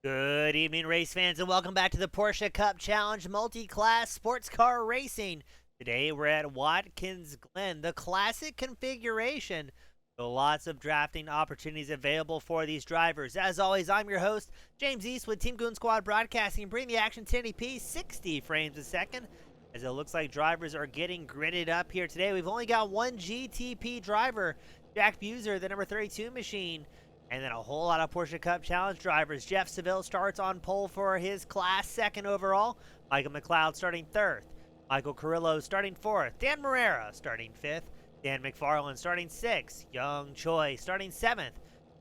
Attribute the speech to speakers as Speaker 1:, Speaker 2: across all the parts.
Speaker 1: Good evening, race fans, and welcome back to the Porsche Cup Challenge Multi-Class Sports Car Racing. Today we're at Watkins, Glen, the classic configuration. So lots of drafting opportunities available for these drivers. As always, I'm your host, James Eastwood, Team Goon Squad Broadcasting, bringing the action 1080p, 60 frames a second. As it looks like drivers are getting gridded up here today. We've only got one GTP driver, Jack Buser, the number 32 machine. And then a whole lot of Porsche Cup Challenge drivers. Jeff Seville starts on pole for his class, second overall. Michael McLeod starting third. Michael Carrillo starting fourth. Dan Morera starting fifth. Dan McFarland starting sixth. Young Choi starting seventh.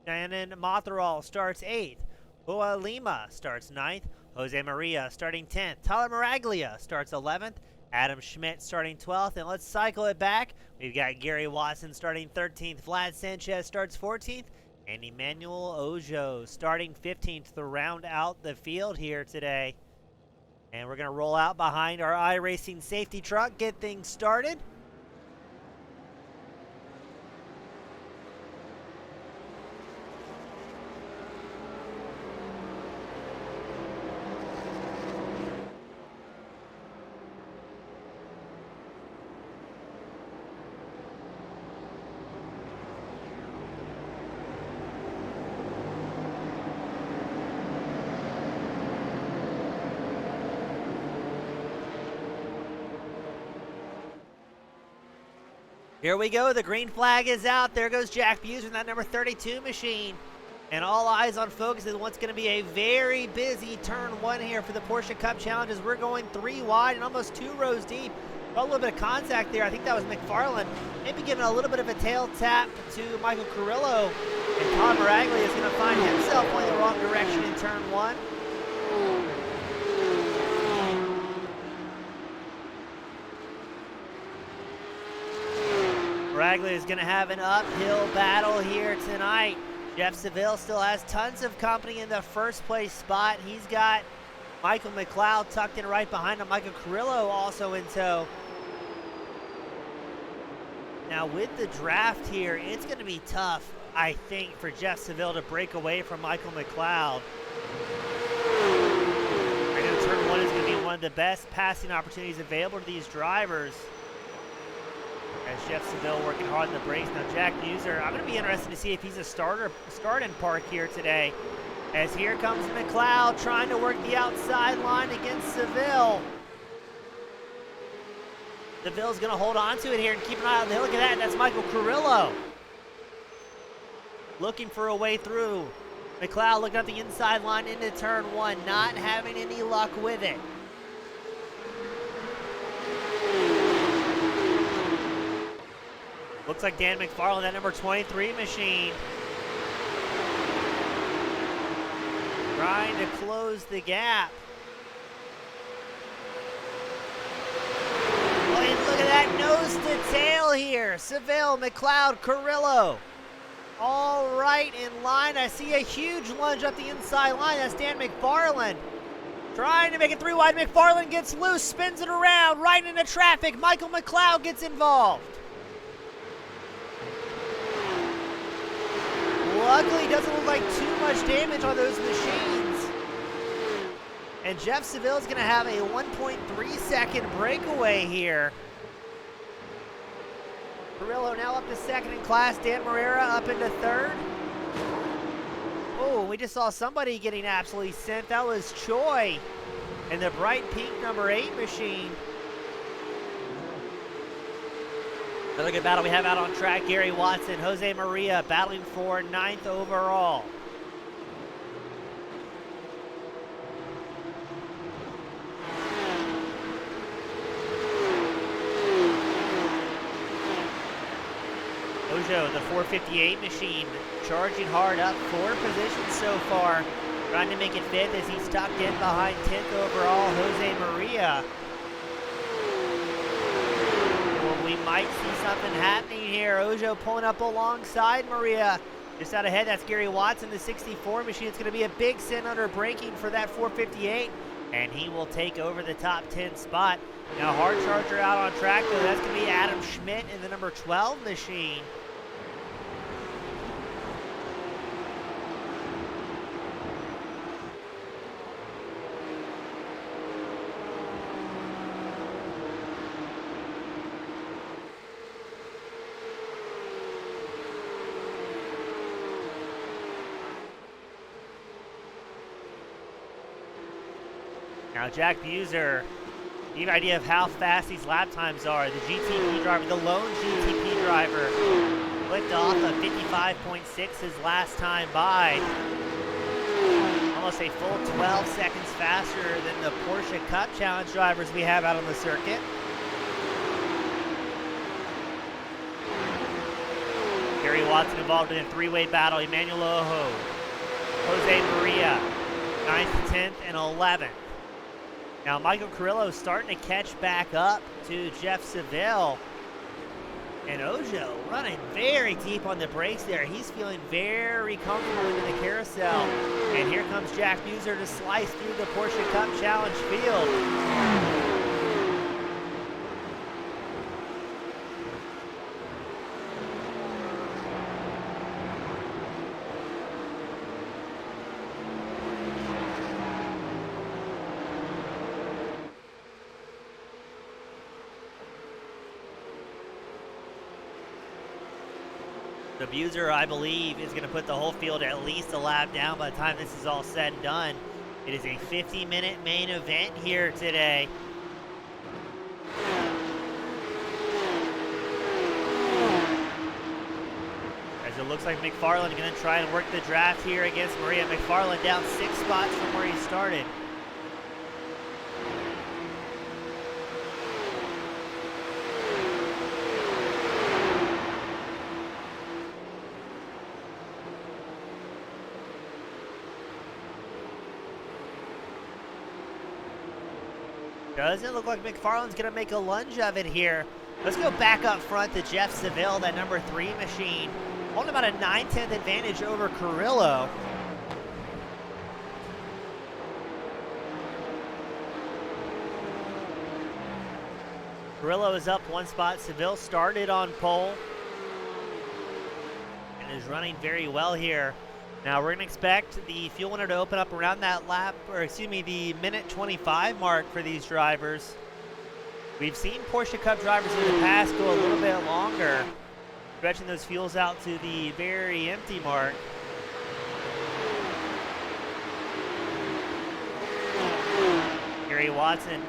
Speaker 1: Shannon Motheral starts eighth. Hoa Lima starts ninth. Jose Maria starting 10th. Tyler Maraglia starts 11th. Adam Schmidt starting 12th. And let's cycle it back. We've got Gary Watson starting 13th. Vlad Sanchez starts 14th. And Emmanuel Ojo starting 15th to round out the field here today. And we're going to roll out behind our iRacing safety truck, get things started. Here we go. The green flag is out. There goes Jack Buser in that number 32 machine. And all eyes on focus is what's going to be a very busy turn one here for the Porsche Cup Challenge as we're going three wide and almost two rows deep. Got a little bit of contact there. I think that was McFarland. Maybe giving a little bit of a tail tap to Michael Carrillo. And Tom Maraglia is going to find himself going the wrong direction in turn one. Maraglia is going to have an uphill battle here tonight. Jeff Seville still has tons of company in the first place spot. He's got Michael McLeod tucked in right behind him. Michael Carrillo also in tow. Now with the draft here, it's going to be tough, I think, for Jeff Seville to break away from Michael McLeod. I know turn one is going to be one of the best passing opportunities available to these drivers. As Jeff Seville working hard on the brakes. Now Jack Buser, I'm going to be interested to see if he's a start-in park here today. As here comes McLeod trying to work the outside line against Seville. Seville's going to hold on to it here and keep an eye on the hill. Look at that, that's Michael Carrillo. Looking for a way through. McLeod looking at the inside line into turn one, not having any luck with it. Looks like Dan McFarland, that number 23 machine. Trying to close the gap. Oh, and look at that nose to tail here. Seville, McLeod, Carrillo. All right in line. I see a huge lunge up the inside line. That's Dan McFarland. Trying to make it three wide. McFarland gets loose, spins it around, right into traffic. Michael McLeod gets involved. Luckily, it doesn't look like too much damage on those machines. And Jeff Seville is going to have a 1.3 second breakaway here. Carrillo now up to second in class. Dan Morera up into third. Oh, we just saw somebody getting absolutely sent. That was Choi in the bright pink number 8 machine. Another good battle we have out on track. Gary Watson, Jose Maria battling for 9th overall. Ojo, the 458 machine, charging hard up 4 positions so far. Trying to make it 5th as he's tucked in behind 10th overall, Jose Maria. We might see something happening here. Ojo pulling up alongside Maria. Just out ahead, that's Gary Watson, the 64 machine. It's going to be a big sin under braking for that 458. And he will take over the top 10 spot. Now, hard charger out on track, though. That's going to be Adam Schmidt in the number 12 machine. Now Jack Buser, give you an idea of how fast these lap times are. The GTP driver, the lone GTP driver, clicked off of 55.6 his last time by. Almost a full 12 seconds faster than the Porsche Cup Challenge drivers we have out on the circuit. Gary Watson involved in a three-way battle. Emmanuel Ojo, Jose Maria, 9th, 10th, and 11th. Now Michael Carrillo starting to catch back up to Jeff Seville. And Ojo running very deep on the brakes there. He's feeling very comfortable in the carousel. And here comes Jack Buser to slice through the Porsche Cup Challenge field. The Buser, I believe, is going to put the whole field at least a lap down by the time this is all said and done. It is a 50-minute main event here today. As it looks like McFarland going to try and work the draft here against Maria. McFarland down 6 spots from where he started. Doesn't look like McFarland's going to make a lunge of it here. Let's go back up front to Jeff Seville, that number 3 machine. Only about a 9/10 advantage over Carrillo. Carrillo is up 1 spot. Seville started on pole and is running very well here. Now we're going to expect the fuel window to open up around that lap, or excuse me, the minute 25 mark for these drivers. We've seen Porsche Cup drivers in the past go a little bit longer, stretching those fuels out to the very empty mark. Gary Watson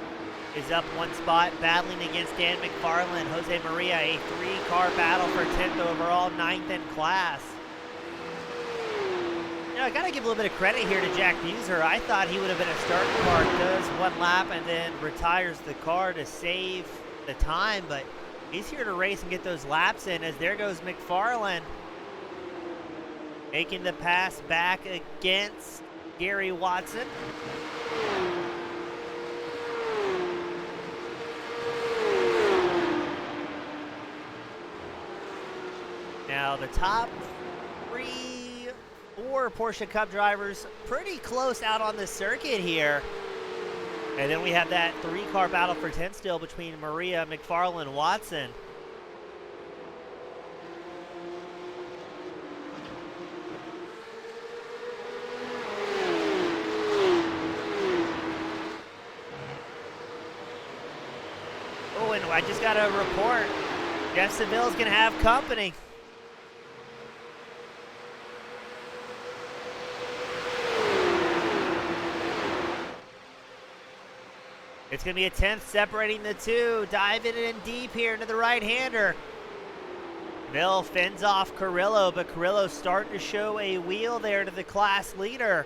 Speaker 1: is up 1 spot, battling against Dan McFarland. Jose Maria, a 3-car battle for 10th overall, 9th in class. I got to give a little bit of credit here to Jack Buser. I thought he would have been a starting car, does 1 lap and then retires the car to save the time, but he's here to race and get those laps in, as there goes McFarland making the pass back against Gary Watson. Now the top 4 Porsche Cup drivers pretty close out on the circuit here. And then we have that 3-car battle for 10th still between Maria, McFarland, Watson. Oh, and I just got a report. Jeff Seville's going to have company. It's going to be a 10th separating the 2. Diving in deep here into the right-hander. Mill fends off Carrillo, but Carrillo's starting to show a wheel there to the class leader.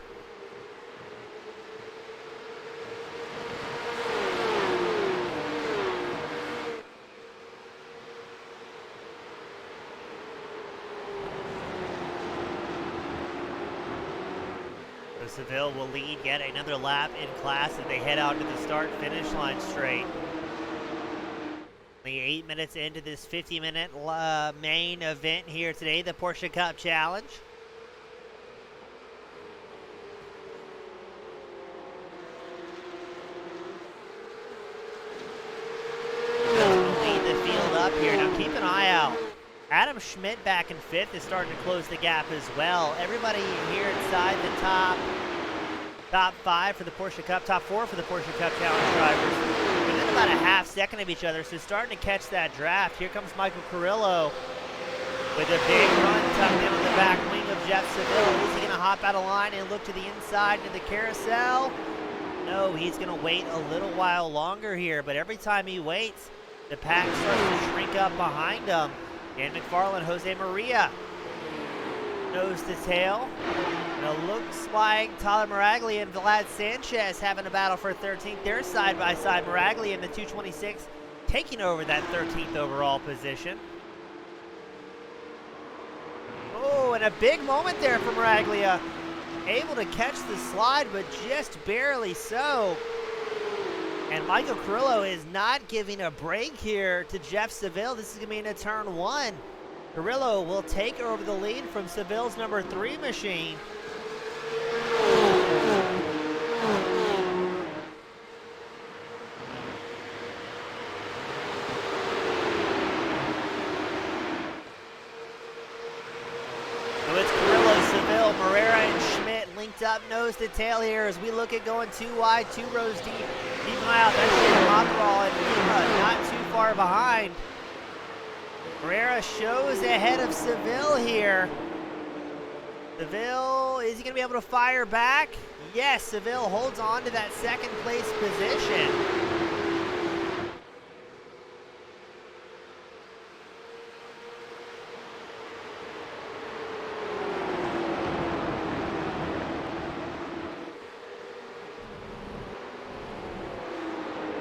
Speaker 1: Seville will lead yet another lap in class as they head out to the start-finish line straight. Only 8 minutes into this 50-minute main event here today, the Porsche Cup Challenge. Lead the field up here. Now keep an eye out. Adam Schmidt back in 5th is starting to close the gap as well. Everybody here inside the top 5 for the Porsche Cup, top 4 for the Porsche Cup Challenge drivers. Within about a half second of each other, so starting to catch that draft. Here comes Michael Carrillo with a big run tucked in on the back wing of Jeff Seville. Is he going to hop out of line and look to the inside into the carousel? No, he's going to wait a little while longer here, but every time he waits, the pack starts to shrink up behind him. Dan McFarland, Jose Maria, nose to tail. And it looks like Tyler Miraglia and Vlad Sanchez having a battle for 13th. They're side by side. Miraglia in the 226 taking over that 13th overall position. Oh, and a big moment there for Miraglia. Able to catch the slide, but just barely so. And Michael Carrillo is not giving a break here to Jeff Seville. This is going to be into turn 1. Carrillo will take over the lead from Seville's number 3 machine. So it's Carrillo, Seville, Morera, and Schmidt linked up nose to tail here as we look at going 2 wide, 2 rows deep. Keep an eye out, that's Monterall and Lima not too far behind. Morera shows ahead of Seville here. Seville, is he going to be able to fire back? Yes, Seville holds on to that second place position.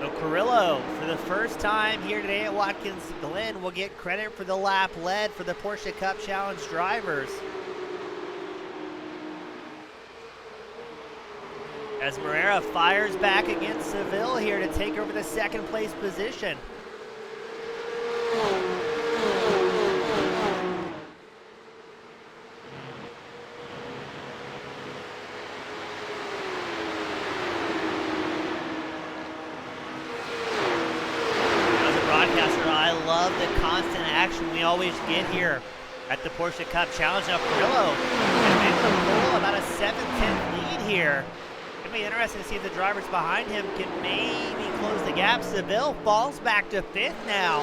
Speaker 1: So Carrillo, for the first time here today at Watkins Glen, will get credit for the lap led for the Porsche Cup Challenge drivers. As Morera fires back against Seville here to take over the second place position. As a broadcaster, I love the constant action we always get here at the Porsche Cup Challenge. Now Carrillo has been able to pull about a 7-10 lead here. It'll be interesting to see if the drivers behind him can maybe close the gap. Seville falls back to 5th now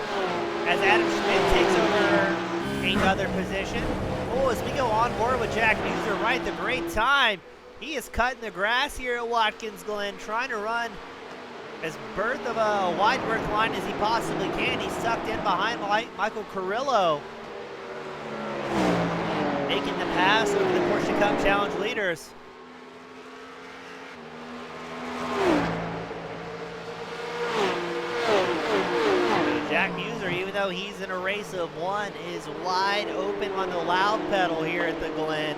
Speaker 1: as Adam Schmidt takes over another position. Oh, as we go on board with Jack Muser, right, the great time. He is cutting the grass here at Watkins Glen, trying to run as berth of a wide berth line as he possibly can. He's sucked in behind Michael Carrillo, making the pass over the Porsche Cup Challenge leaders. Jack Muser, even though he's in a race of 1, is wide open on the loud pedal here at the Glen.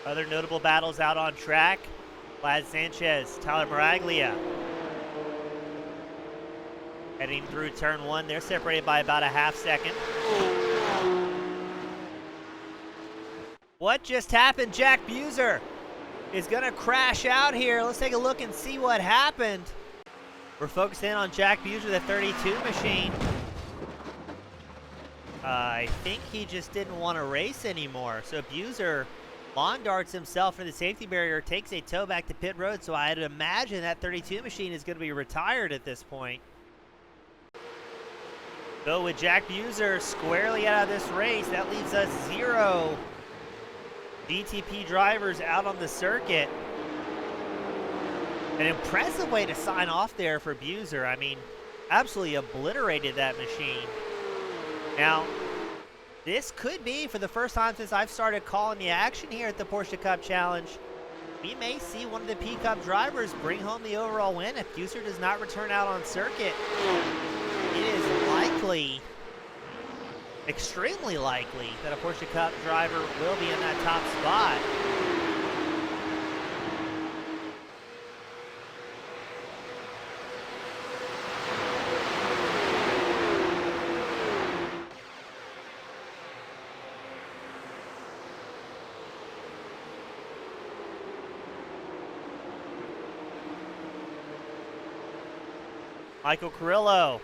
Speaker 1: Other notable battles out on track: Vlad Sanchez, Tyler Miraglia. Heading through turn 1, they're separated by about a half second. What just happened? Jack Muser is going to crash out here. Let's take a look and see what happened. We're focusing on Jack Muser, the 32 machine. I think he just didn't want to race anymore. So Muser lawn darts himself for the safety barrier, takes a tow back to pit road. So I'd imagine that 32 machine is going to be retired at this point. So with Jack Muser squarely out of this race, that leaves us 0 DTP drivers out on the circuit. An impressive way to sign off there for Muser. I mean, absolutely obliterated that machine. Now, this could be, for the first time since I've started calling the action here at the Porsche Cup Challenge, we may see one of the P Cup drivers bring home the overall win if Muser does not return out on circuit. It is likely, extremely likely, that a Porsche Cup driver will be in that top spot. Michael Carrillo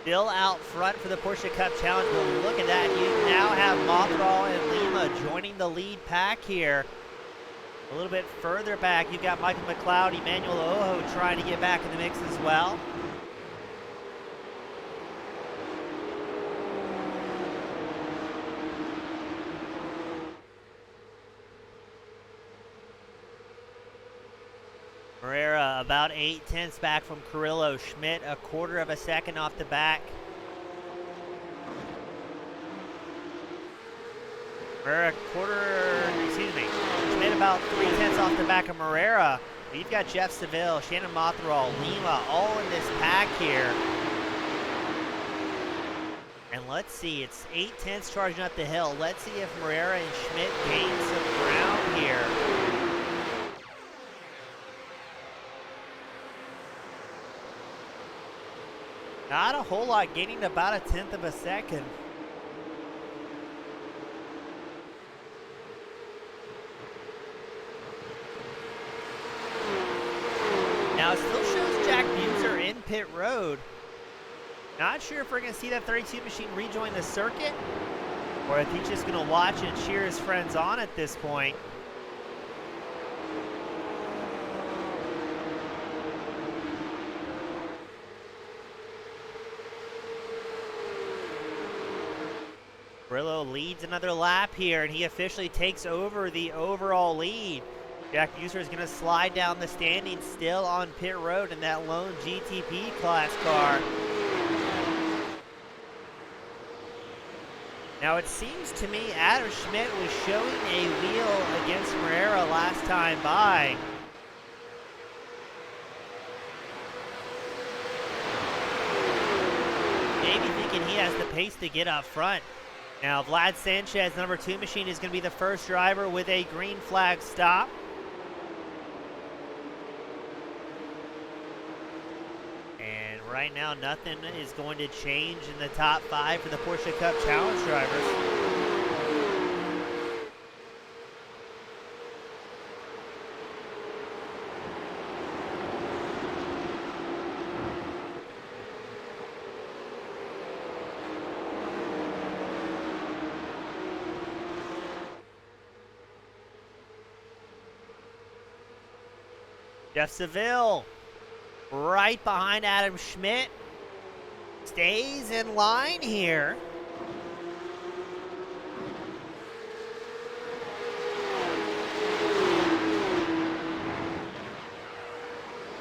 Speaker 1: still out front for the Porsche Cup Challenge, but look at that. You now have Monterall and Lima joining the lead pack here. A little bit further back, you've got Michael McLeod, Emmanuel Ojo trying to get back in the mix as well. Moreira about 8/10 back from Carrillo. Schmidt a quarter of a second off the back. Moreira Schmidt about 3/10 off the back of Moreira. You've got Jeff Seville, Shannon Mothral, Lima, all in this pack here. And let's see, it's 8/10 charging up the hill. Let's see if Moreira and Schmidt gain some ground here. Not a whole lot, gaining about 1/10 of a second. Now it still shows Jack Buser in pit road. Not sure if we're going to see that 32 machine rejoin the circuit, or if he's just going to watch and cheer his friends on at this point. Carrillo leads another lap here, and he officially takes over the overall lead. Jack Buser is going to slide down the standings, still on pit road in that lone GTP class car. Now it seems to me Adam Schmidt was showing a wheel against Moreira last time by. Maybe thinking he has the pace to get up front. Now Vlad Sanchez, number 2 machine, is going to be the first driver with a green flag stop. And right now nothing is going to change in the top 5 for the Porsche Cup Challenge drivers. Jeff Seville, right behind Adam Schmidt, stays in line here.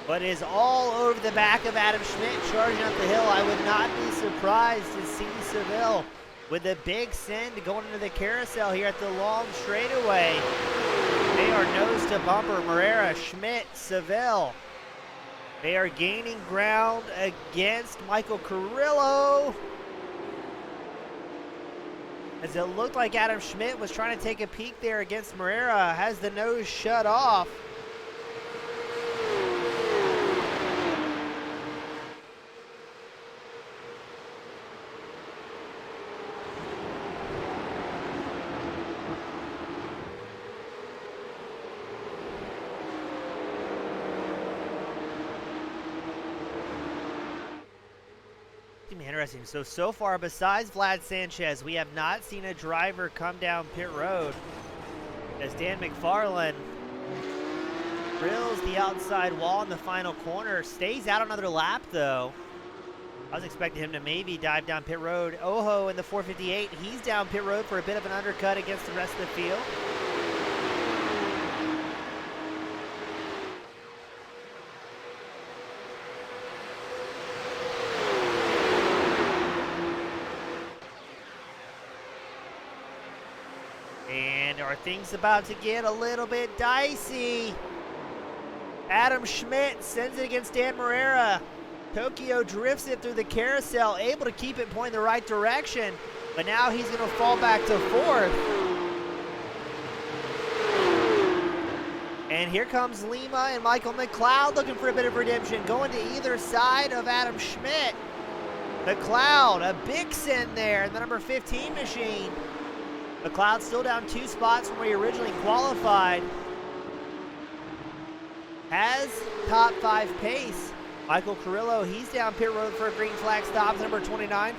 Speaker 1: But is all over the back of Adam Schmidt charging up the hill. I would not be surprised to see Seville with a big send going into the carousel here at the long straightaway. They are nose to bumper, Moreira, Schmidt, Seville. They are gaining ground against Michael Carrillo. As it looked like Adam Schmidt was trying to take a peek there against Moreira, has the nose shut off. Interesting. So far, besides Vlad Sanchez, we have not seen a driver come down pit road. As Dan McFarland drills the outside wall in the final corner, stays out another lap though. I was expecting him to maybe dive down pit road. Ojo in the 458, he's down pit road for a bit of an undercut against the rest of the field. Are things about to get a little bit dicey? Adam Schmidt sends it against Dan Moreira. Tokyo drifts it through the carousel, able to keep it pointing the right direction, but now he's going to fall back to 4th. And here comes Lima and Michael McLeod looking for a bit of redemption, going to either side of Adam Schmidt. McLeod, a big send there in the number 15 machine. McLeod still down 2 spots from where he originally qualified. Has top 5 pace. Michael Carrillo, he's down pit road for a green flag stop, number 29.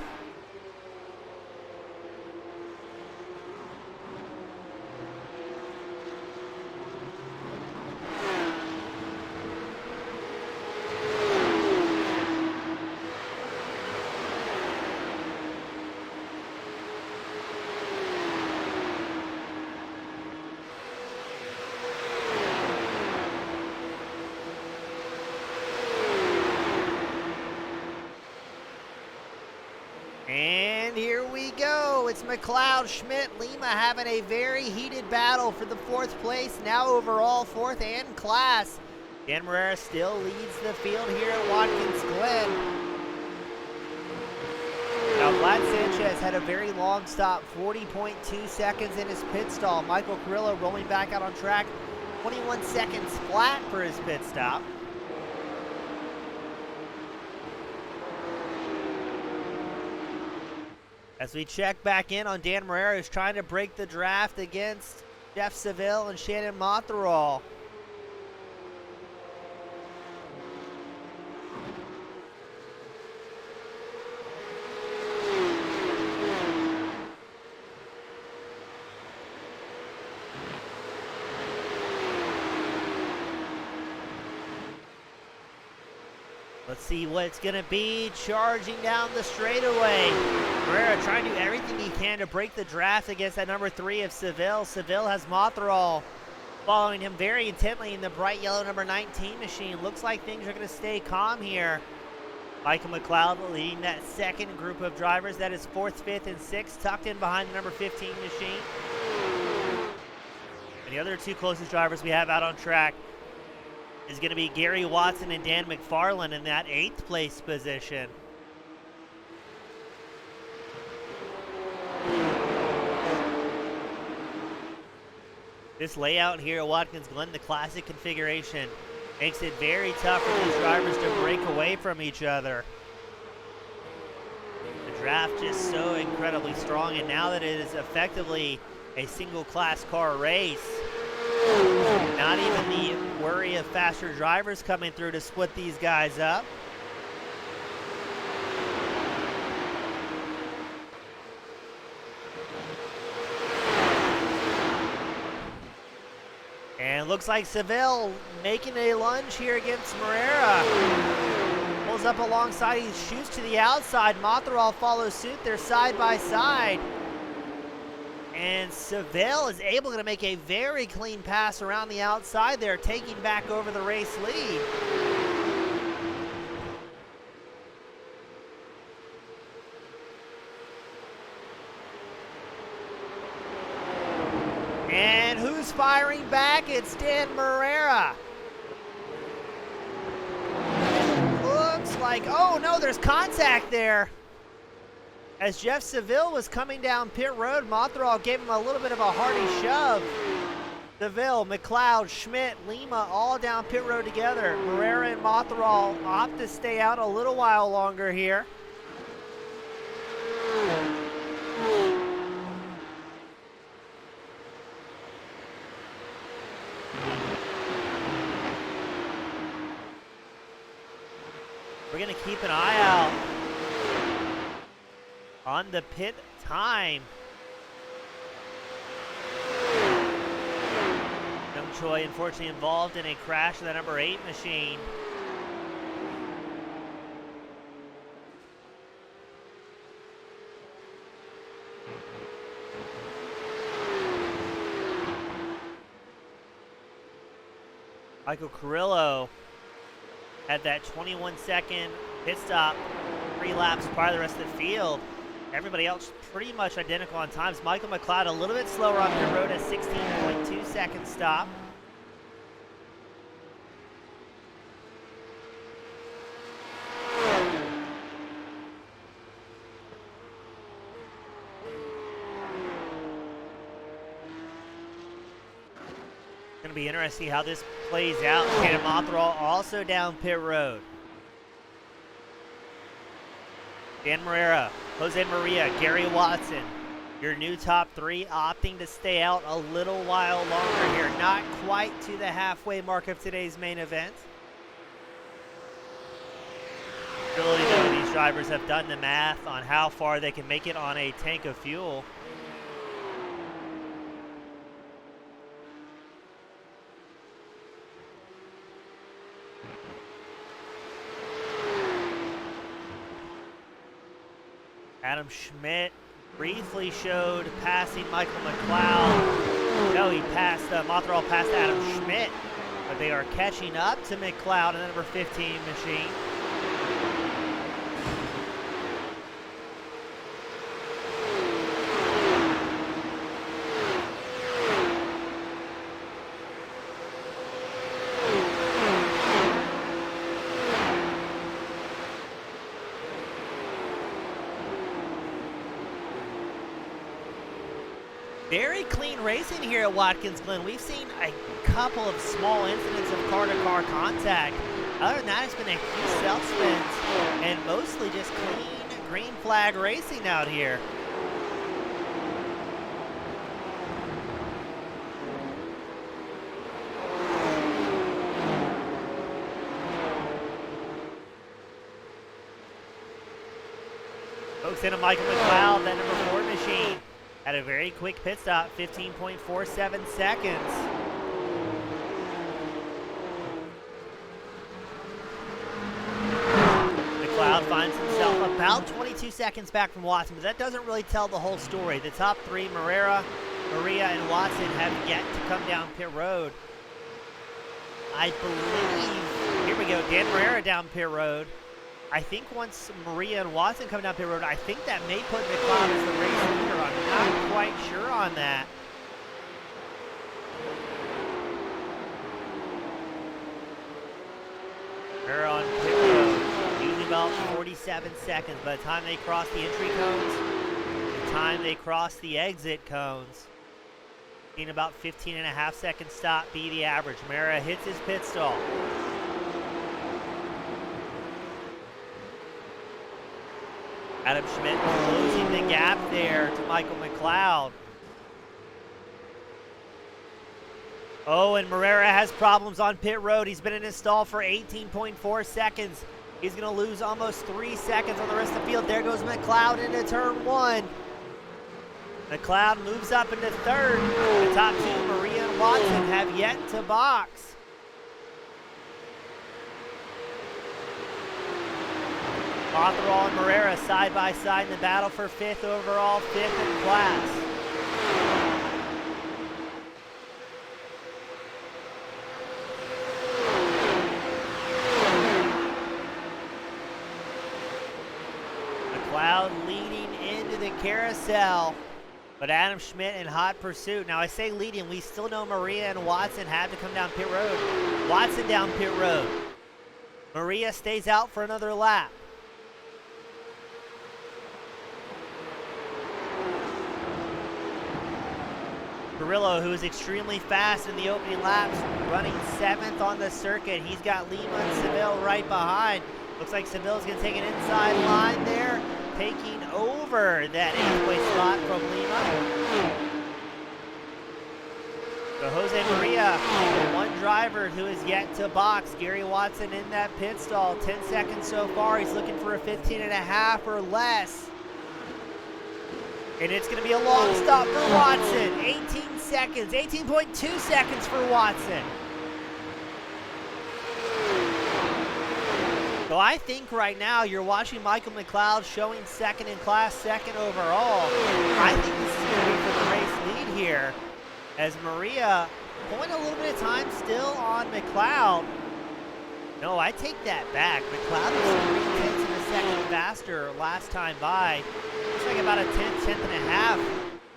Speaker 1: And here we go. It's McLeod, Schmidt, Lima having a very heated battle for the 4th place, now overall 4th and class. Dan Morera still leads the field here at Watkins Glen. Now Vlad Sanchez had a very long stop, 40.2 seconds in his pit stall. Michael Carrillo rolling back out on track, 21 seconds flat for his pit stop. As we check back in on Dan Morera, who's trying to break the draft against Jeff Seville and Shannon Motherall. Let's see what it's going to be, charging down the straightaway. Morera trying to do everything he can to break the draft against that number 3 of Seville. Seville has Motherall following him very intently in the bright yellow number 19 machine. Looks like things are going to stay calm here. Michael McLeod leading that 2nd group of drivers. That is 4th, 5th, and 6th, tucked in behind the number 15 machine. And the other 2 closest drivers we have out on track is going to be Gary Watson and Dan McFarland in that 8th place position. This layout here at Watkins Glen, the classic configuration, makes it very tough for these drivers to break away from each other. The draft just so incredibly strong, and now that it is effectively a single class car race, not even the worry of faster drivers coming through to split these guys up. And looks like Seville making a lunge here against Morera. Pulls up alongside, he shoots to the outside. Motherall follows suit, they're side by side. And Seville is able to make a very clean pass around the outside there, taking back over the race lead. And who's firing back? It's Dan Morera. It looks like, oh no, there's contact there. As Jeff Seville was coming down pit road, Motherall gave him a little bit of a hearty shove. Seville, McLeod, Schmidt, Lima all down pit road together. Morera and Motherall opt to stay out a little while longer here. We're going to keep an eye out on the pit time. Young Choi unfortunately involved in a crash of the number 8 machine. Michael Carrillo had that 21-second pit stop, 3 laps prior to the rest of the field. Everybody else pretty much identical on times. Michael McLeod a little bit slower on pit road, a 16.2 second stop. Going to be interesting how this plays out. Shannon Motherall also down pit road. Dan Morera, Jose Maria, Gary Watson, your new top 3 opting to stay out a little while longer here. Not quite to the halfway mark of today's main event. Really though, these drivers have done the math on how far they can make it on a tank of fuel. Adam Schmidt briefly showed passing Michael McLeod. No, he passed, Motherall passed Adam Schmidt, but they are catching up to McLeod in the number 15 machine. Very clean racing here at Watkins Glen. We've seen a couple of small incidents of car-to-car contact. Other than that, it's been a few self-spins and mostly just clean green flag racing out here. Folks into Michael McLeod, that number 4 machine. Had a very quick pit stop, 15.47 seconds. McLeod finds himself about 22 seconds back from Watson, but that doesn't really tell the whole story. The top 3, Maria, and Watson, have yet to come down pit road. I believe, here we go, Dan Marrera down pit road. I think once Maria and Watson come down pit road, I think that may put McLeod as the race leader. I'm not quite sure on that. They're on pit road, usually about 47 seconds by the time they cross the entry cones, the time they cross the exit cones. In about 15.5 second stop be the average. Mara hits his pit stall. Adam Schmidt closing the gap there to Michael McLeod. Oh, and Marrera has problems on pit road. He's been in his stall for 18.4 seconds. He's going to lose almost 3 seconds on the rest of the field. There goes McLeod into turn 1. McLeod moves up into third. The top 2, Maria and Watson, have yet to box. Cotherall and Marrera side by side in the battle for 5th overall, 5th in class. McLeod leading into the carousel, but Adam Schmidt in hot pursuit. Now I say leading, we still know Maria and Watson have to come down pit road. Watson down pit road. Maria stays out for another lap. Carrillo, who is extremely fast in the opening laps, running 7th on the circuit. He's got Lima and Seville right behind. Looks like Seville's going to take an inside line there, taking over that 8th place spot from Lima. So Jose Maria, the one driver who is yet to box. Gary Watson in that pit stall, 10 seconds so far. He's looking for a 15.5 or less. And it's going to be a long stop for Watson. 18 seconds, 18.2 seconds for Watson. So I think right now you're watching Michael McLeod showing 2nd in class, 2nd overall. I think this is going to be for the race lead here, as Maria pulling a little bit of time still on McLeod. No, I take that back. McLeod was 3/10 of a second faster last time by. Looks like about a 10th and a half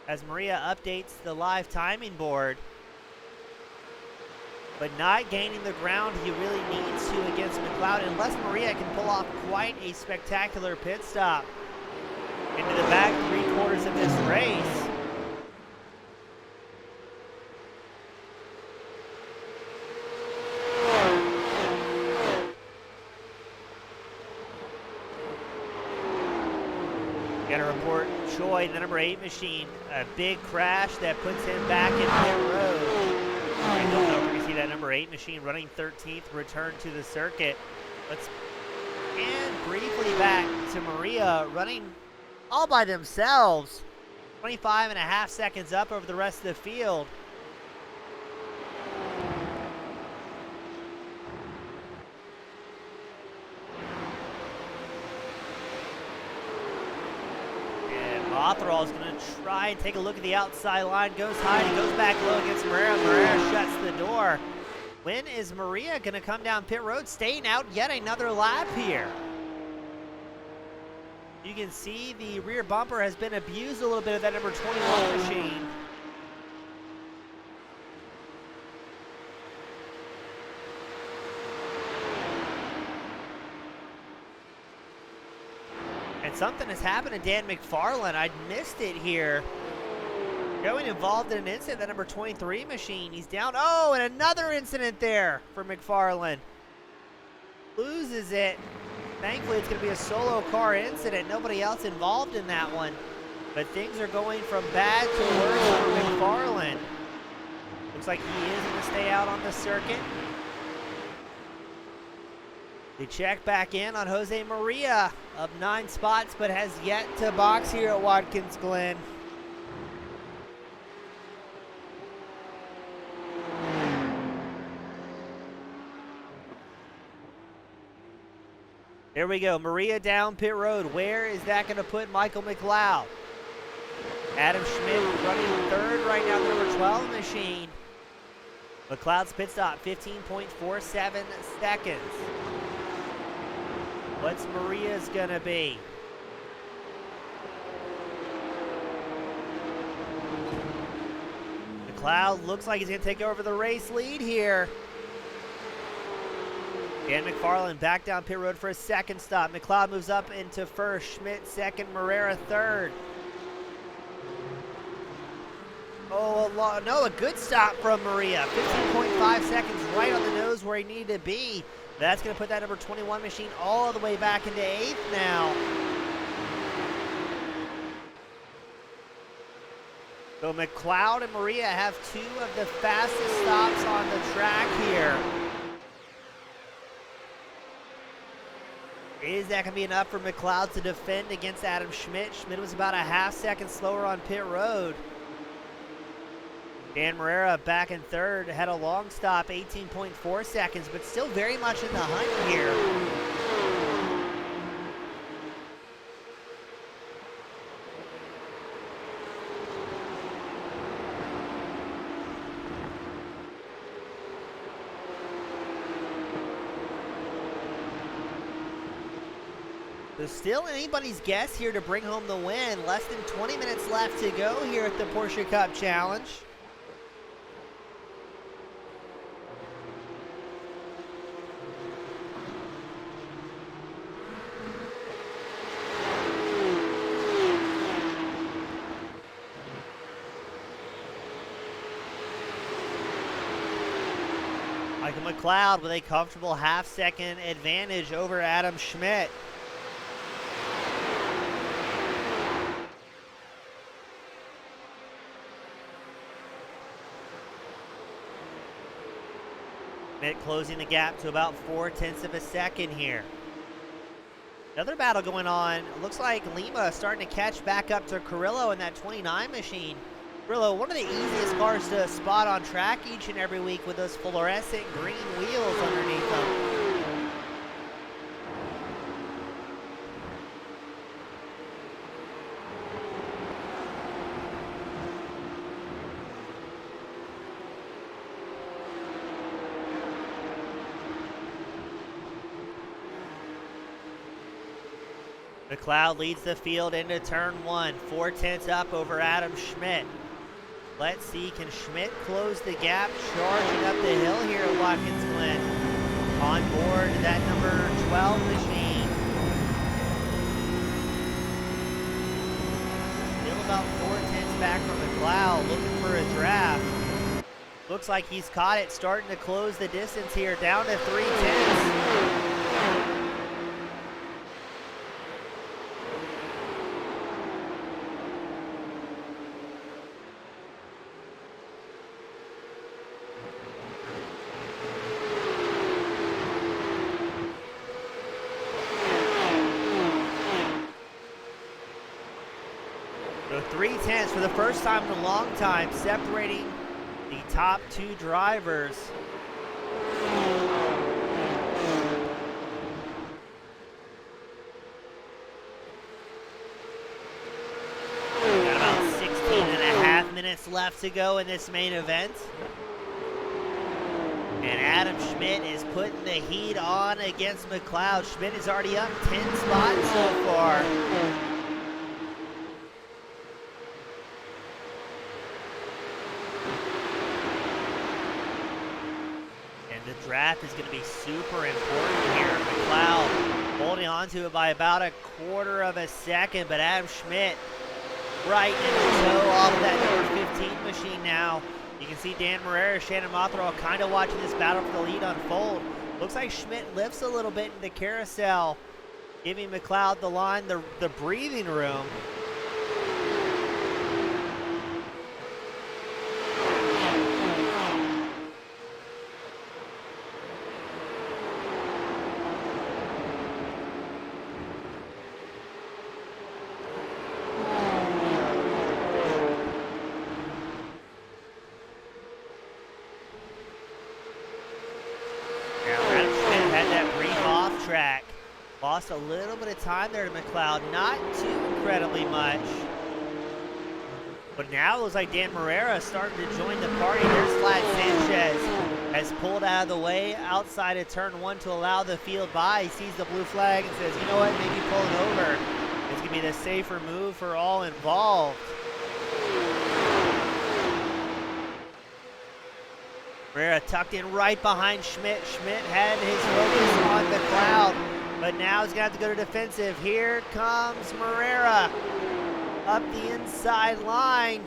Speaker 1: as Maria updates the live timing board. But not gaining the ground he really needs to against McLeod, unless Maria can pull off quite a spectacular pit stop into the back 3/4 of this race. Got to report Choi, the number 8 machine, a big crash that puts him back in pit road. I don't know if we can see that number 8 machine running 13th return to the circuit. Let's and briefly back to Maria running all by themselves. 25.5 seconds up over the rest of the field. Cotherall is going to try and take a look at the outside line. Goes high, he goes back low against Marrera. Marrera shuts the door. When is Maria going to come down pit road, staying out yet another lap here? You can see the rear bumper has been abused a little bit of that number 21 machine. And something has happened to Dan McFarland. I'd missed it here Showing involved in an incident, that number 23 machine. He's down. Oh, and another incident there for McFarland. Loses it. Thankfully, it's going to be a solo car incident. Nobody else involved in that one. But things are going from bad to worse for McFarland. Looks like he is going to stay out on the circuit. They check back in on Jose Maria, up 9 spots, but has yet to box here at Watkins Glen. There we go, Maria down pit road. Where is that going to put Michael McLeod? Adam Schmidt running third right now, the number 12 machine. McLeod's pit stop, 15.47 seconds. What's Maria's going to be? McLeod looks like he's going to take over the race lead here. Dan McFarland back down pit road for a second stop. McLeod moves up into first. Schmidt second. Morera third. Oh, no, a good stop from Maria. 15.5 seconds right on the nose where he needed to be. That's going to put that number 21 machine all the way back into 8th now. So McLeod and Maria have 2 of the fastest stops on the track here. Is that going to be enough for McLeod to defend against Adam Schmidt? Schmidt was about a half second slower on pit road. Dan Morera back in third, had a long stop, 18.4 seconds, but still very much in the hunt here. So still anybody's guess here to bring home the win. Less than 20 minutes left to go here at the Porsche Cup Challenge. Michael McLeod with a comfortable half-second advantage over Adam Schmidt. Schmidt closing the gap to about 0.4 of a second here. Another battle going on. It looks like Lima starting to catch back up to Carrillo in that 29 machine. Carrillo, one of the easiest cars to spot on track each and every week with those fluorescent green wheels underneath them. McLeod leads the field into turn 1, 0.4 up over Adam Schmidt. Let's see, can Schmidt close the gap, charging up the hill here at Watkins Glen. On board that number 12 machine. Still about 0.4 back from McLeod, looking for a draft. Looks like he's caught it, starting to close the distance here, down to 0.3. So 0.3 for the first time in a long time, separating the top 2 drivers. Got about 16.5 minutes left to go in this main event. And Adam Schmidt is putting the heat on against McLeod. Schmidt is already up 10 spots so far. The draft is going to be super important here. McLeod holding on to it by about 1/4 of a second, but Adam Schmidt right in the toe off of that number 15 machine now. You can see Dan Marrera, Shannon Mothral kind of watching this battle for the lead unfold. Looks like Schmidt lifts a little bit in the carousel, giving McLeod the line, the breathing room. Track. Lost a little bit of time there to McLeod, not too incredibly much. But now it looks like Dan Marrera starting to join the party. There's Vlad Sanchez has pulled out of the way outside of turn 1 to allow the field by. He sees the blue flag and says, you know what, maybe pulling over. It's going to be the safer move for all involved. Marrera tucked in right behind Schmidt. Schmidt had his focus on McLeod, but now he's going to have to go to defensive. Here comes Marrera up the inside line.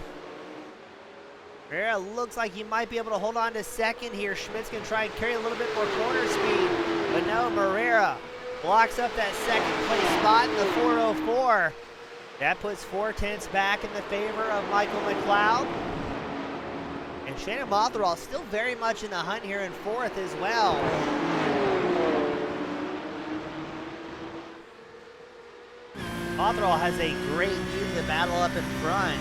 Speaker 1: Marrera looks like he might be able to hold on to second here. Schmidt's going to try and carry a little bit more corner speed, but no, Marrera blocks up that second place spot in the 404. That puts 4/10 back in the favor of Michael McLeod. And Shannon Mothral still very much in the hunt here in 4th as well. Mothral has a great view of the battle up in front.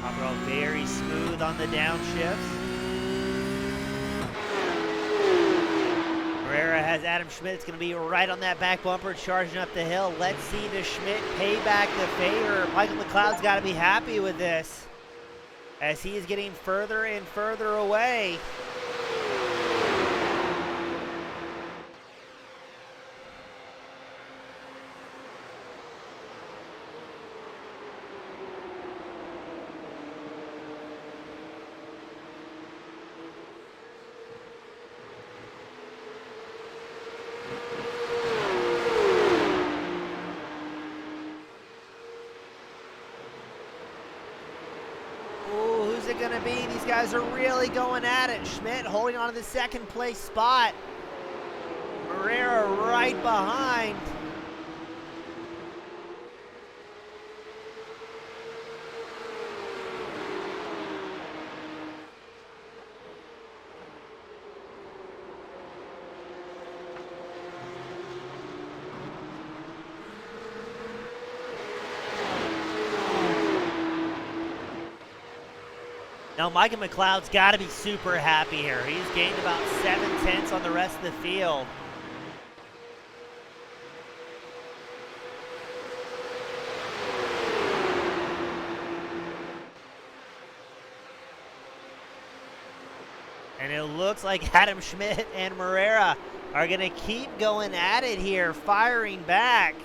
Speaker 1: Mothral very smooth on the downshifts. Marrera has Adam Schmidt. It's going to be right on that back bumper, charging up the hill. Let's see the Schmidt pay back the favor. Michael McLeod's got to be happy with this, as he is getting further and further away. Going to be, these guys are really going at it. Schmidt holding on to the second place spot. Marrera right behind. Now, Michael McLeod's got to be super happy here. He's gained about 7/10 on the rest of the field. And it looks like Adam Schmidt and Marrera are going to keep going at it here, firing back.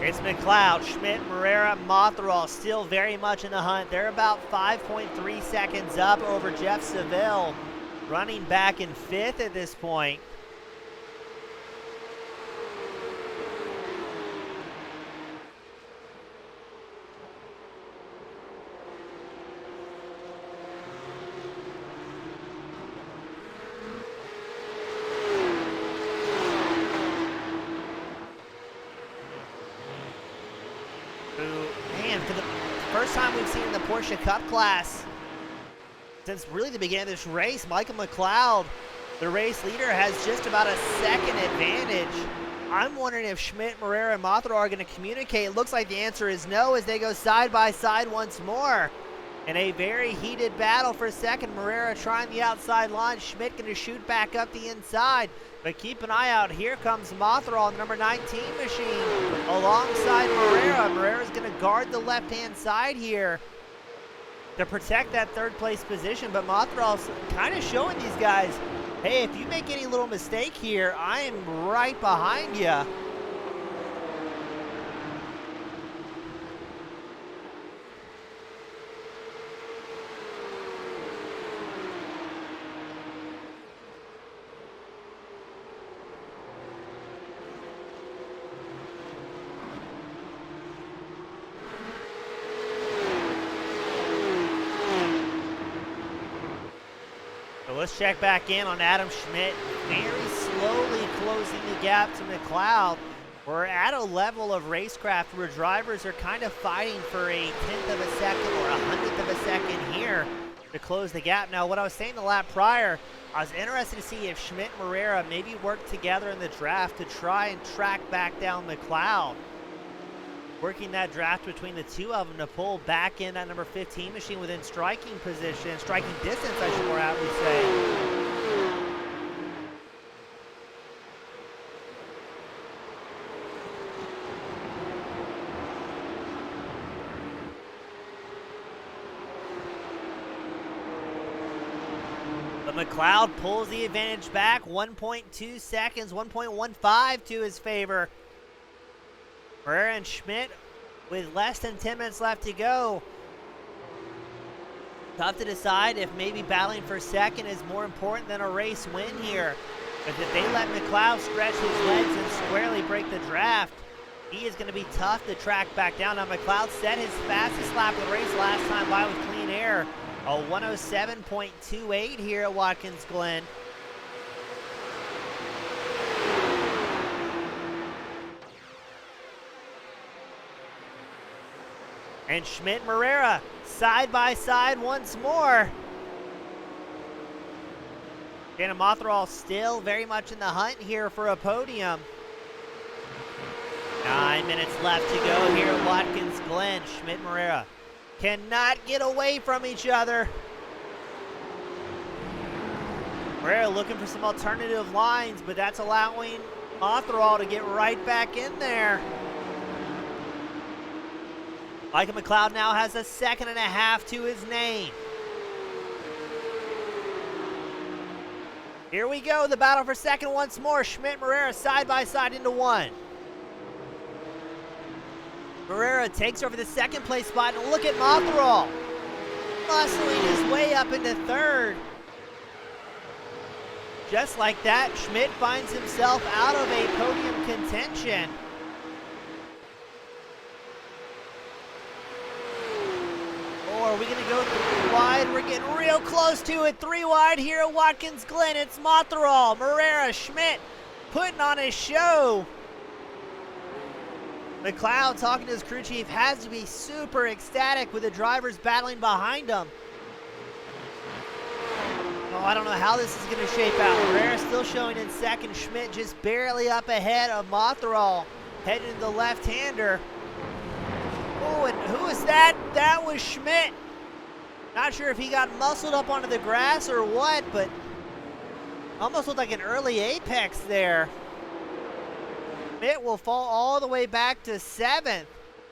Speaker 1: It's McLeod, Schmidt, Marrera, Mothral still very much in the hunt. They're about 5.3 seconds up over Jeff Seville, running back in 5th at this point. Man, for the first time we've seen in the Porsche Cup class since really the beginning of this race, Michael McLeod, the race leader, has just about a second advantage. I'm wondering if Schmidt, Marrera, and Mothral are going to communicate. It looks like the answer is no, as they go side by side once more. In a very heated battle for second, Marrera trying the outside line. Schmidt going to shoot back up the inside. But keep an eye out. Here comes Mothral on the number 19 machine alongside Marrera. Marrera's going to guard the left-hand side here to protect that third place position. But Mothral's kind of showing these guys, Hey, if you make any little mistake here, I am right behind you. So let's check back in on Adam Schmidt. Very slowly closing the gap to McLeod. We're at a level of racecraft where drivers are kind of fighting for a 1/10 of a second or 100th of a second here to close the gap. Now, what I was saying the lap prior, I was interested to see if Schmidt and Moreira maybe work together in the draft to try and track back down McLeod. Working that draft between the two of them to pull back in that number 15 machine within striking position, striking distance, I should more aptly say. But McLeod pulls the advantage back, 1.2 seconds, 1.15 to his favor. Moreira and Schmidt with less than 10 minutes left to go. Tough to decide if maybe battling for second is more important than a race win here. But if they let McLeod stretch his legs and squarely break the draft, he is going to be tough to track back down. Now McLeod set his fastest lap of the race last time by with clean air. A 107.28 here at Watkins Glen. And Schmidt and Moreira side by side once more. Dana Mothral still very much in the hunt here for a podium. 9 minutes left to go here at Watkins Glen. Schmidt and Moreira cannot get away from each other. Moreira looking for some alternative lines, but that's allowing Mothral to get right back in there. Michael McLeod now has a second and a half to his name. Here we go, the battle for second once more. Schmidt and Moreira side by side into one. Moreira takes over the second place spot, and look at Mothral muscling his way up into third. Just like that, Schmidt finds himself out of a podium contention. Are we going to go 3 wide? We're getting real close to it. 3 wide here at Watkins Glen. It's Mothral, Moreira, Schmidt putting on a show. McLeod, talking to his crew chief, has to be super ecstatic with the drivers battling behind him. Oh, I don't know how this is going to shape out. Moreira still showing in second. Schmidt just barely up ahead of Mothral, heading to the left-hander. Oh, and who is that? That was Schmidt. Not sure if he got muscled up onto the grass or what, but almost looked like an early apex there. Schmidt will fall all the way back to 7th.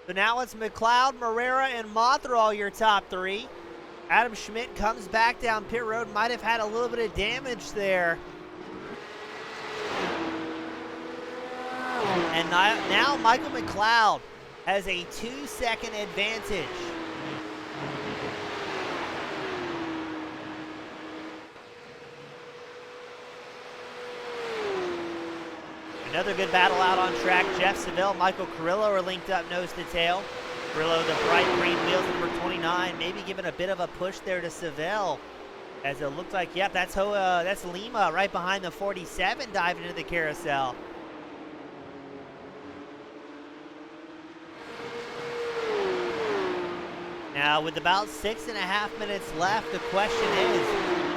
Speaker 1: So now it's McLeod, Moreira, and Mothral, your top 3. Adam Schmidt comes back down pit road. Might have had a little bit of damage there. And now Michael McLeod has a 2-second advantage. Another good battle out on track. Jeff Seville, Michael Carrillo are linked up nose to tail. Carrillo, the bright green wheels, number 29, maybe giving a bit of a push there to Seville. As it looks like, yep, that's Lima right behind the 47 diving into the carousel. Now, with about 6.5 minutes left, the question is,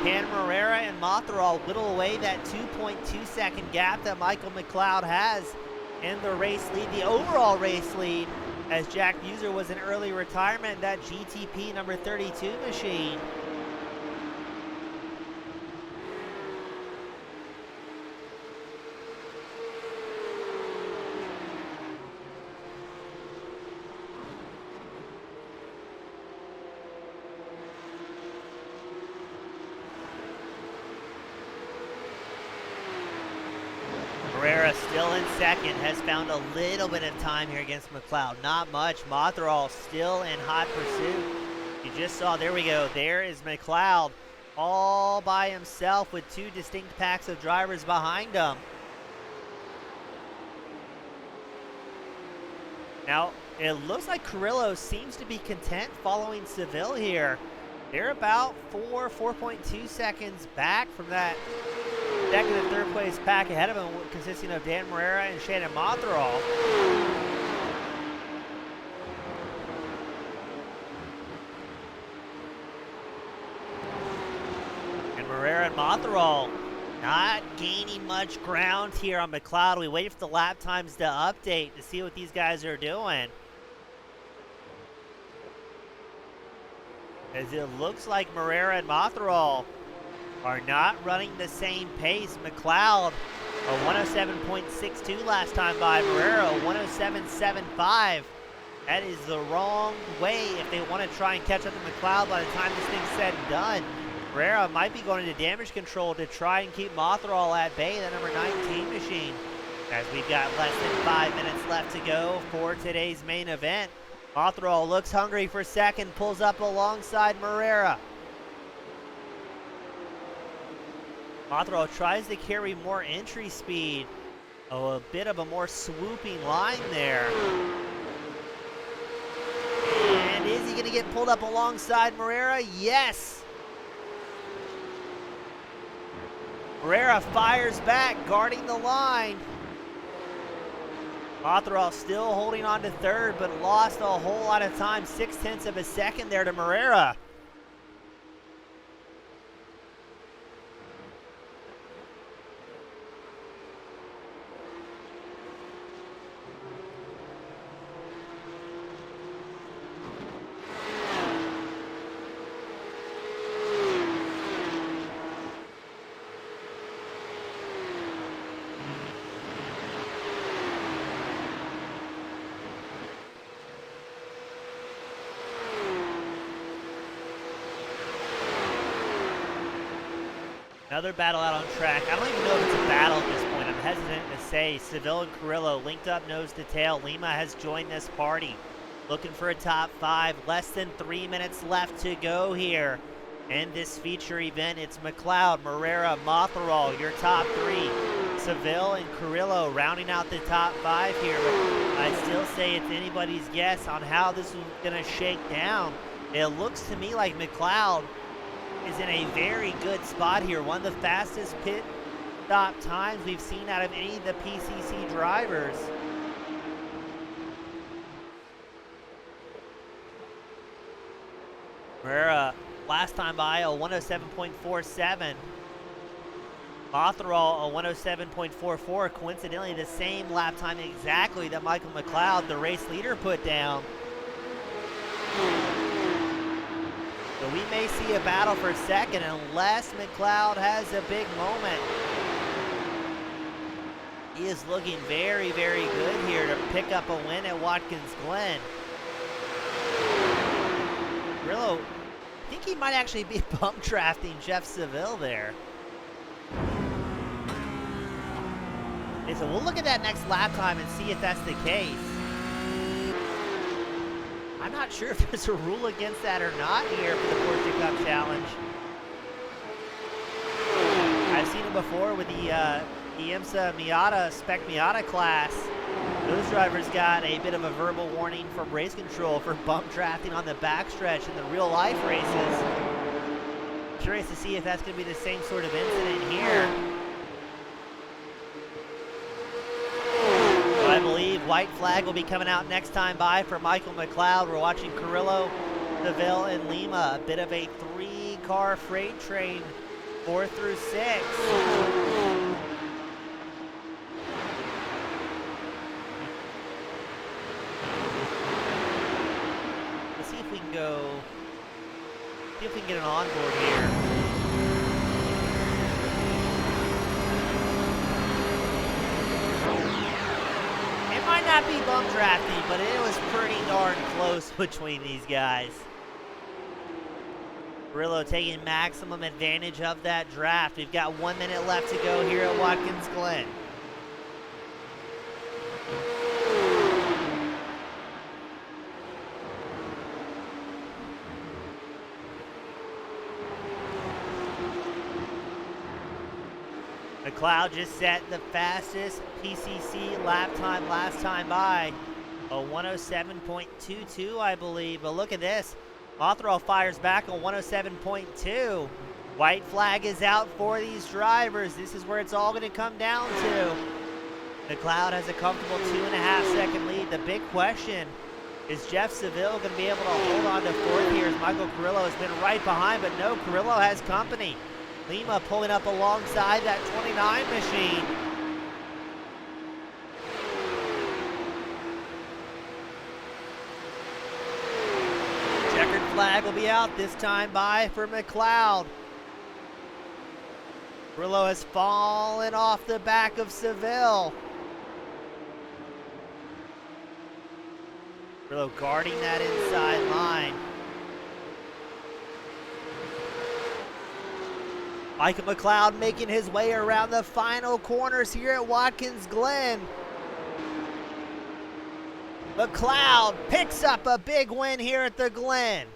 Speaker 1: can Moreira and Mothral whittle away that 2.2 second gap that Michael McLeod has in the race lead, the overall race lead, as Jack Buser was in early retirement, that GTP number 32 machine. still in second, has found a little bit of time here against McLeod. Not much. Mothral still in hot pursuit. You just saw, there we go. There is McLeod all by himself with two distinct packs of drivers behind him. Now, it looks like Carrillo seems to be content following Seville here. They're about 4.2 seconds back from that second and third place pack ahead of him, consisting of Dan Morera and Shannon Mothral. And Morera and Mothral not gaining much ground here on McLeod. We wait for the lap times to update to see what these guys are doing. As it looks like Morera and Mothral are not running the same pace. McLeod, a 107.62 last time by. Morera, 107.75. That is the wrong way if they want to try and catch up to McLeod by the time this thing's said and done. Morera might be going into damage control to try and keep Mothral at bay, the number 19 machine. As we've got less than 5 minutes left to go for today's main event. Mothral looks hungry for second, pulls up alongside Morera. Mothral tries to carry more entry speed. Oh, a bit of a more swooping line there. And is he going to get pulled up alongside Morera? Yes! Morera fires back, guarding the line. Mothral still holding on to third, but lost a whole lot of time. 0.6 of a second there to Morera. Another battle out on track. I don't even know if it's a battle at this point. I'm hesitant to say. Seville and Carrillo linked up nose to tail. Lima has joined this party. Looking for a top 5. Less than 3 minutes left to go here. In this feature event, it's McLeod, Morera, Mothral, your top 3. Seville and Carrillo rounding out the top 5 here. But I still say it's anybody's guess on how this is going to shake down. It looks to me like McLeod is in a very good spot here. One of the fastest pit stop times we've seen out of any of the PCC drivers. Morera, last time by, a 107.47. Mothral, a 107.44. Coincidentally, the same lap time exactly that Michael McLeod, the race leader, put down. So we may see a battle for second unless McLeod has a big moment. He is looking very, very good here to pick up a win at Watkins Glen. Carrillo, I think he might actually be bump drafting Jeff Seville there. Okay, so we'll look at that next lap time and see if that's the case. I'm not sure if there's a rule against that or not here for the Porsche Cup Challenge. I've seen it before with the IMSA Miata, Spec Miata class. Those drivers got a bit of a verbal warning from race control for bump drafting on the backstretch in the real life races. Curious to see if that's going to be the same sort of incident here. I believe white flag will be coming out next time by for Michael McLeod. We're watching Carrillo, Seville, and Lima. A bit of a 3-car freight train, 4 through 6. Let's see if we can get an onboard here. Might not be bump drafting, but it was pretty darn close between these guys. Carrillo taking maximum advantage of that draft. We've got 1 minute left to go here at Watkins Glen. McLeod just set the fastest PCC lap time last time by. A 107.22, I believe. But look at this. Mothero fires back a 107.2. White flag is out for these drivers. This is where it's all going to come down to. McLeod has a comfortable 2.5 second lead. The big question is Jeff Seville going to be able to hold on to fourth here as Michael Carrillo has been right behind, but no, Carrillo has company. Lima pulling up alongside that 29 machine. Checkered flag will be out this time by for McLeod. Carrillo has fallen off the back of Seville. Carrillo guarding that inside line. Michael McLeod making his way around the final corners here at Watkins Glen. McLeod picks up a big win here at the Glen.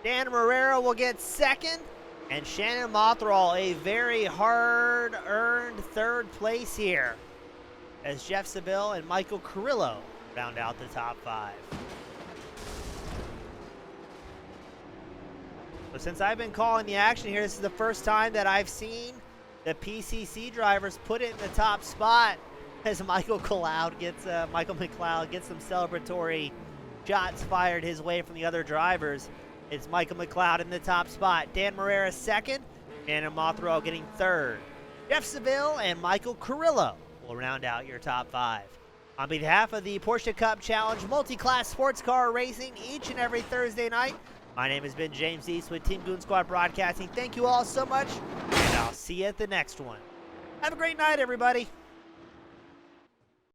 Speaker 1: Dan Marrero will get second, and Shannon Mothral a very hard-earned third place here as Jeff Seville and Michael Carrillo round out the top 5. So since I've been calling the action here, this is the first time that I've seen the PCC drivers put it in the top spot as Michael McLeod gets some celebratory shots fired his way from the other drivers. It's Michael McLeod in the top spot. Dan Marrero second, and Mothero getting third. Jeff Seville and Michael Carrillo will round out your top 5. On behalf of the Porsche Cup Challenge multi-class sports car racing each and every Thursday night, my name has been James East with Team Goon Squad Broadcasting. Thank you all so much, and I'll see you at the next one. Have a great night, everybody.